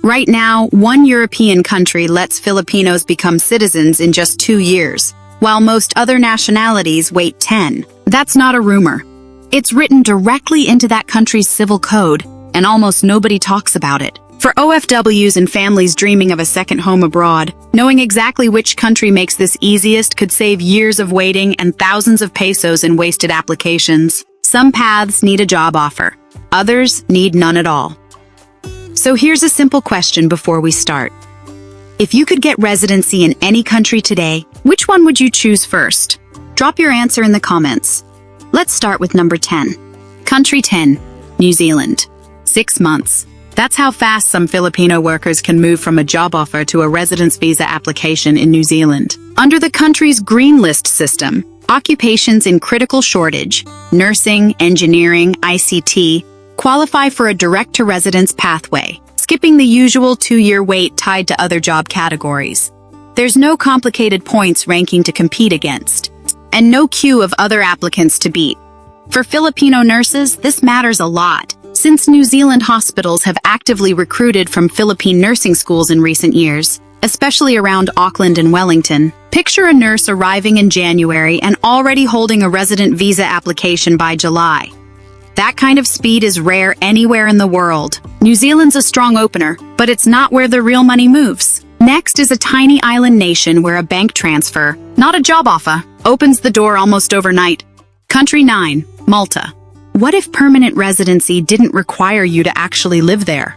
Right now, one European country lets Filipinos become citizens in just 2 years, while most other nationalities wait 10. That's not a rumor. It's written directly into that country's civil code, and almost nobody talks about it. For OFWs and families dreaming of a second home abroad, knowing exactly which country makes this easiest could save years of waiting and thousands of pesos in wasted applications. Some paths need a job offer. Others need none at all. So here's a simple question before we start. If you could get residency in any country today, which one would you choose first? Drop your answer in the comments. Let's start with number 10. Country 10, New Zealand. 6 months. That's how fast some Filipino workers can move from a job offer to a residence visa application in New Zealand. Under the country's green list system, occupations in critical shortage, nursing, engineering, ICT, qualify for a direct-to-residence pathway, skipping the usual 2-year wait tied to other job categories. There's no complicated points ranking to compete against, and no queue of other applicants to beat. For Filipino nurses, this matters a lot, since New Zealand hospitals have actively recruited from Philippine nursing schools in recent years, especially around Auckland and Wellington. Picture a nurse arriving in January and already holding a resident visa application by July. That kind of speed is rare anywhere in the world. New Zealand's a strong opener, but it's not where the real money moves. Next is a tiny island nation where a bank transfer, not a job offer, opens the door almost overnight. Country 9, Malta. What if permanent residency didn't require you to actually live there?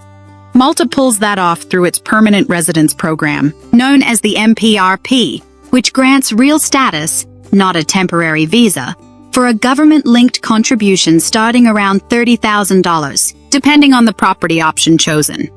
Malta pulls that off through its permanent residence program, known as the MPRP, which grants real status, not a temporary visa, for a government-linked contribution starting around $30,000, depending on the property option chosen.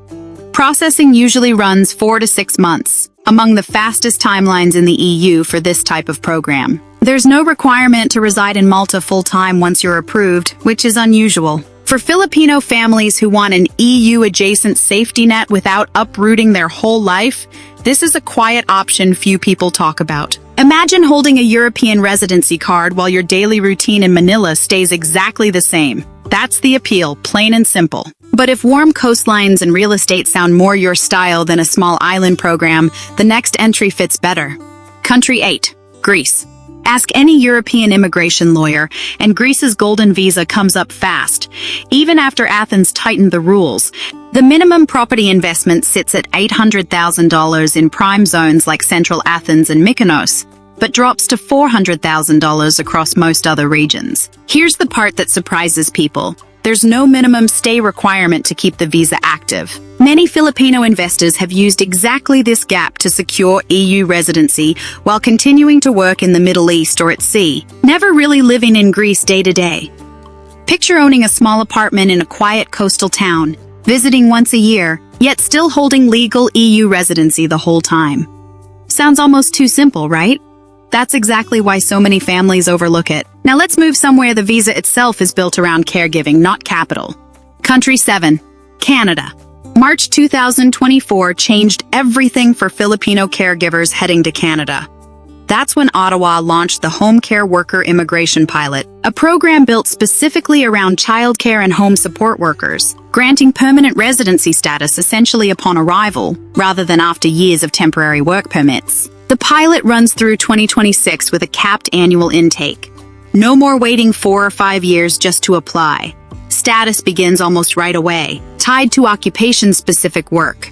Processing usually runs 4 to 6 months, among the fastest timelines in the EU for this type of program. There's no requirement to reside in Malta full-time once you're approved, which is unusual. For Filipino families who want an EU-adjacent safety net without uprooting their whole life, this is a quiet option few people talk about. Imagine holding a European residency card while your daily routine in Manila stays exactly the same. That's the appeal, plain and simple. But if warm coastlines and real estate sound more your style than a small island program, the next entry fits better. Country 8, Greece. Ask any European immigration lawyer, and Greece's golden visa comes up fast. Even after Athens tightened the rules, the minimum property investment sits at $800,000 in prime zones like Central Athens and Mykonos, but drops to $400,000 across most other regions. Here's the part that surprises people. There's no minimum stay requirement to keep the visa active. Many Filipino investors have used exactly this gap to secure EU residency while continuing to work in the Middle East or at sea, never really living in Greece day to day. Picture owning a small apartment in a quiet coastal town, visiting once a year, yet still holding legal EU residency the whole time. Sounds almost too simple, right? That's exactly why so many families overlook it. Now let's move somewhere the visa itself is built around caregiving, not capital. Country 7, Canada. March 2024 changed everything for Filipino caregivers heading to Canada. That's when Ottawa launched the Home Care Worker Immigration Pilot, a program built specifically around childcare and home support workers, granting permanent residency status essentially upon arrival, rather than after years of temporary work permits. The pilot runs through 2026 with a capped annual intake. No more waiting 4 or 5 years just to apply. Status begins almost right away, tied to occupation-specific work.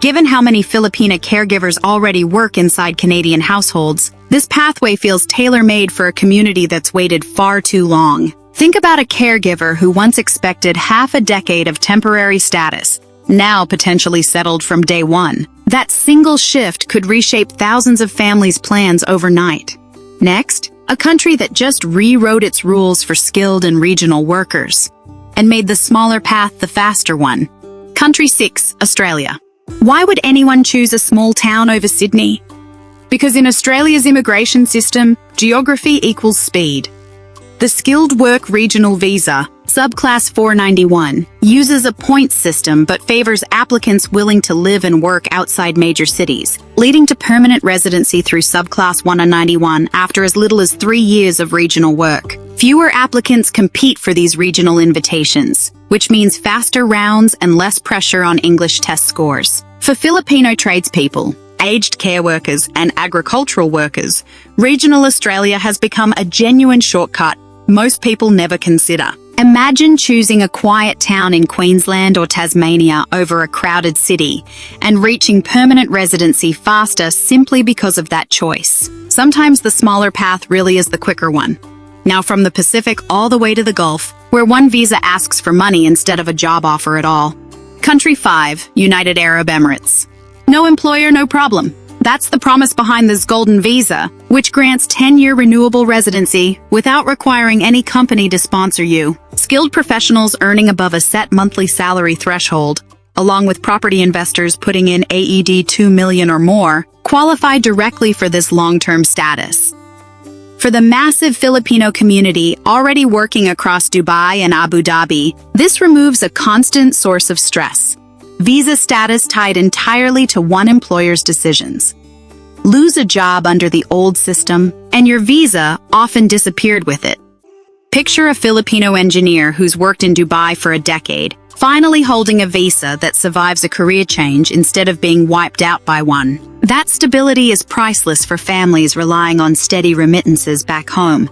Given how many Filipina caregivers already work inside Canadian households, this pathway feels tailor-made for a community that's waited far too long. Think about a caregiver who once expected half a decade of temporary status, now potentially settled from day one. That single shift could reshape thousands of families' plans overnight. Next, a country that just rewrote its rules for skilled and regional workers, and made the smaller path the faster one. Country 6, Australia. Why would anyone choose a small town over Sydney? Because in Australia's immigration system, geography equals speed. The skilled work regional visa, Subclass 491 uses a points system but favors applicants willing to live and work outside major cities, leading to permanent residency through Subclass 191 after as little as 3 years of regional work. Fewer applicants compete for these regional invitations, which means faster rounds and less pressure on English test scores. For Filipino tradespeople, aged care workers, and agricultural workers, regional Australia has become a genuine shortcut most people never consider. Imagine choosing a quiet town in Queensland or Tasmania over a crowded city and reaching permanent residency faster simply because of that choice. Sometimes the smaller path really is the quicker one. Now from the Pacific all the way to the Gulf, where one visa asks for money instead of a job offer at all. Country 5, United Arab Emirates. No employer, no problem. That's the promise behind this golden visa, which grants 10-year renewable residency without requiring any company to sponsor you. Skilled professionals earning above a set monthly salary threshold, along with property investors putting in AED 2 million or more, qualify directly for this long-term status. For the massive Filipino community already working across Dubai and Abu Dhabi, this removes a constant source of stress. Visa status tied entirely to one employer's decisions. Lose a job under the old system, and your visa often disappeared with it. Picture a Filipino engineer who's worked in Dubai for a decade, finally holding a visa that survives a career change instead of being wiped out by one. That stability is priceless for families relying on steady remittances back home.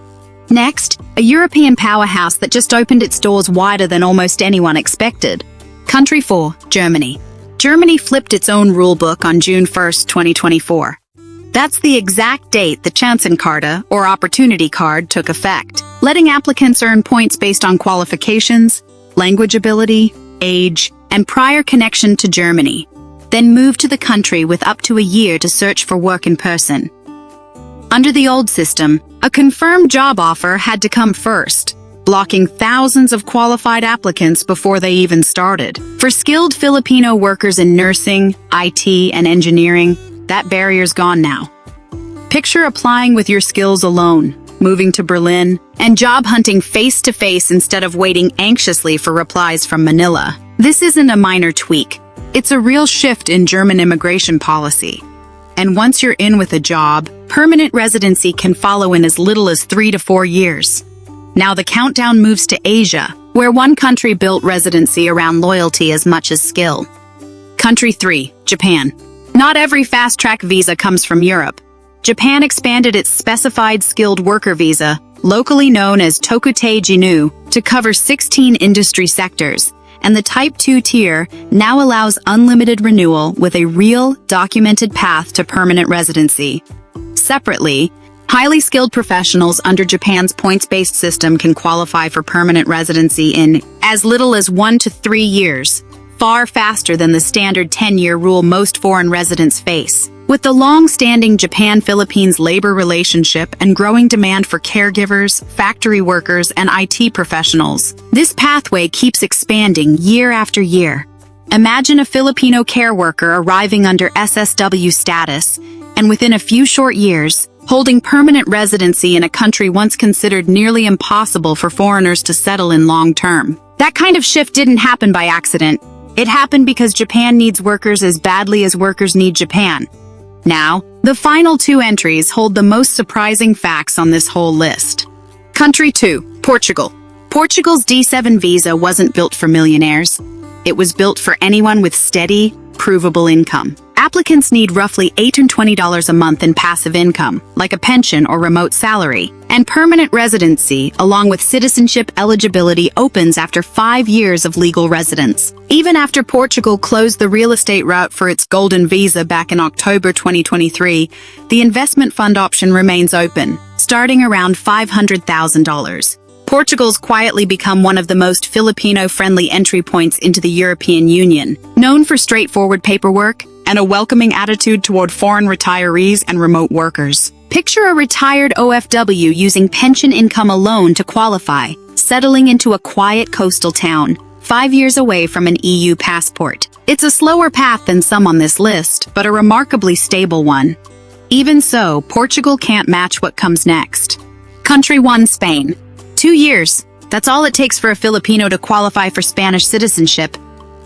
Next, a European powerhouse that just opened its doors wider than almost anyone expected. Country 4, Germany. Germany flipped its own rulebook on June 1, 2024. That's the exact date the Chancenkarte, or Opportunity Card, took effect, letting applicants earn points based on qualifications, language ability, age, and prior connection to Germany, then move to the country with up to a year to search for work in person. Under the old system, a confirmed job offer had to come first, blocking thousands of qualified applicants before they even started. For skilled Filipino workers in nursing, IT, and engineering, that barrier's gone now. Picture applying with your skills alone, moving to Berlin, and job hunting face-to-face instead of waiting anxiously for replies from Manila. This isn't a minor tweak. It's a real shift in German immigration policy. And once you're in with a job, permanent residency can follow in as little as 3 to 4 years. Now the countdown moves to Asia, where one country built residency around loyalty as much as skill. Country 3, Japan. Not every fast-track visa comes from Europe. Japan expanded its specified skilled worker visa, locally known as Tokutei Jinu, to cover 16 industry sectors, and the Type 2 tier now allows unlimited renewal with a real, documented path to permanent residency. Separately, highly skilled professionals under Japan's points-based system can qualify for permanent residency in as little as 1 to 3 years, far faster than the standard 10-year rule most foreign residents face. With the long-standing Japan-Philippines labor relationship and growing demand for caregivers, factory workers, and IT professionals, this pathway keeps expanding year after year. Imagine a Filipino care worker arriving under SSW status, and within a few short years, holding permanent residency in a country once considered nearly impossible for foreigners to settle in long-term. That kind of shift didn't happen by accident. It happened because Japan needs workers as badly as workers need Japan. Now, the final 2 entries hold the most surprising facts on this whole list. Country 2, Portugal. Portugal's D7 visa wasn't built for millionaires. It was built for anyone with steady, provable income. Applicants need roughly $820 a month in passive income, like a pension or remote salary, and permanent residency, along with citizenship eligibility, opens after 5 years of legal residence. Even after Portugal closed the real estate route for its golden visa back in October 2023, the investment fund option remains open, starting around $500,000. Portugal's quietly become one of the most Filipino-friendly entry points into the European Union, known for straightforward paperwork and a welcoming attitude toward foreign retirees and remote workers. Picture a retired OFW using pension income alone to qualify, settling into a quiet coastal town, 5 years away from an EU passport. It's a slower path than some on this list, but a remarkably stable one. Even so, Portugal can't match what comes next. Country 1, Spain. 2 years. That's all it takes for a Filipino to qualify for Spanish citizenship.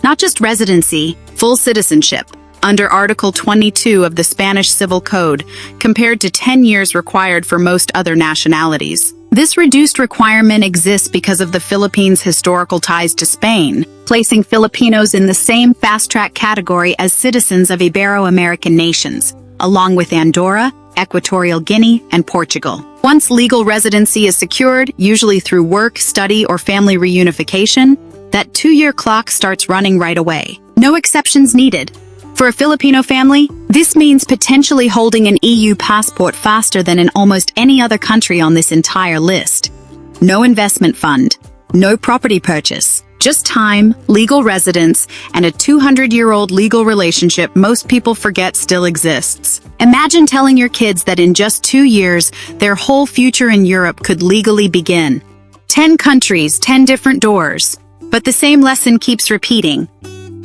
Not just residency, full citizenship, under Article 22 of the Spanish Civil Code, compared to 10 years required for most other nationalities. This reduced requirement exists because of the Philippines' historical ties to Spain, placing Filipinos in the same fast-track category as citizens of Ibero-American nations, along with Andorra, Equatorial Guinea, and Portugal. Once legal residency is secured, usually through work, study, or family reunification, that 2-year clock starts running right away. No exceptions needed. For a Filipino family, this means potentially holding an EU passport faster than in almost any other country on this entire list. No investment fund, no property purchase, just time, legal residence, and a 200-year-old legal relationship most people forget still exists. Imagine telling your kids that in just 2 years, their whole future in Europe could legally begin. 10 countries, 10 different doors. But the same lesson keeps repeating.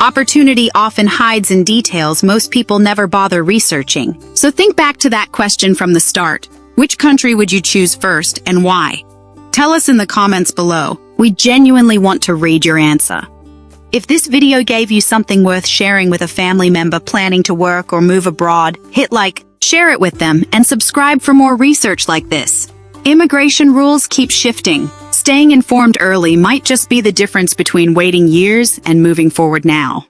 Opportunity often hides in details most people never bother researching. So think back to that question from the start. Which country would you choose first and why? Tell us in the comments below. We genuinely want to read your answer. If this video gave you something worth sharing with a family member planning to work or move abroad, hit like, share it with them, and subscribe for more research like this. Immigration rules keep shifting. Staying informed early might just be the difference between waiting years and moving forward now.